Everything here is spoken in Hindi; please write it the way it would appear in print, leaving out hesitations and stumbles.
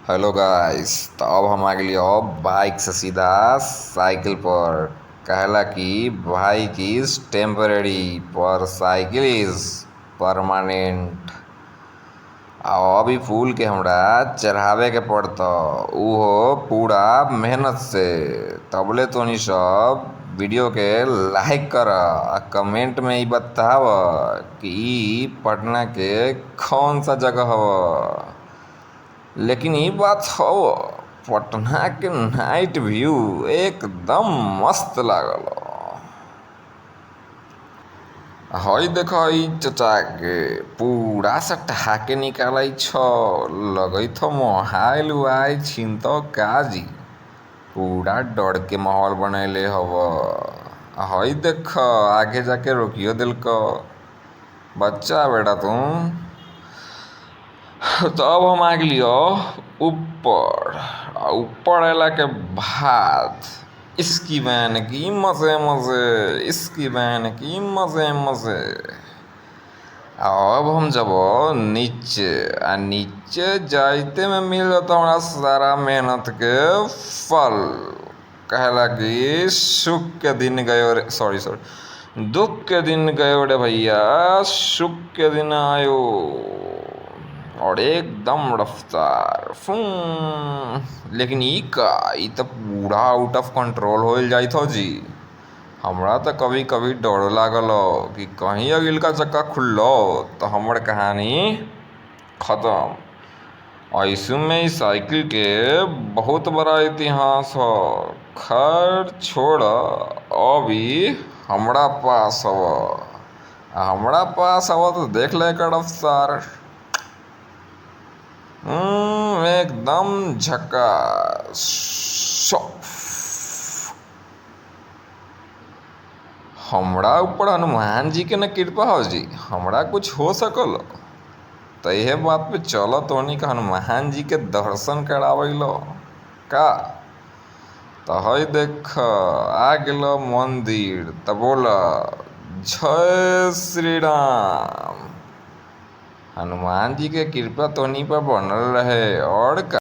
Hello guys. तो अब हम आ गए अब बाइक से सीधा साइकिल पर। कहला कि बाइक इज टेम्पररी पर साइकिल इज परमानेंट। अभी फूल के हमरा चढ़ावे के पड़ता, उहो पूरा मेहनत से। तबले तोनी सब वीडियो के लाइक कर आ कमेंट में ई बताव कि ई पटना के कौन सा जगह हव। लेकिन ई बात हो, पटना के नाइट व्यू एकदम मस्त लागल। हई देख ई चचा के पूरा से ठहाके निकालै छ। लगैत हो मोहाइल उहाइल छीनतो काजी। पूरा डर के माहौल बनैले हव। हई देख आगे जाके रोकियो दिलक। बच्चा बेटा तू। तो अब हम आ गेलियो ऊपर। ऊपर अला के बाद इसकी बहन की मजे मजे, इसकी बहन की मजे मजे। अब हम जब नीचे आ नीचे जाइते में मिल जाता हमारा सारा मेहनत के फल। कहला कि सुख के दिन गयो रे, सॉरी सॉरी, दुख के दिन गयो रे भैया, सुख के दिन आयो। और एकदम रफ्तार लेकिन ई तो पूरा आउट ऑफ कंट्रोल हो जाइत हो जी। हमरा तो कभी कभी डर लागल कि कहीं अगिल का चक्का खुल्लो तो हमर कहानी खत्म। ऐसे में इस साइकिल के बहुत बड़ा इतिहास हो। खैर छोड़, अभी हमरा पास तो देख ले कर रफ्तार। एकदम झकास। हमरा ऊपर हनुमान जी के न कृपा हो जी, हमरा कुछ हो सकल। तो यह बात पे चलो तोनी का हनुमान जी के दर्शन करावेलो का। तो हई देख आ गेलो मंदिर, तो बोला जय श्री राम। हनुमान जी के कृपा तोनी पर बनल रहे और का।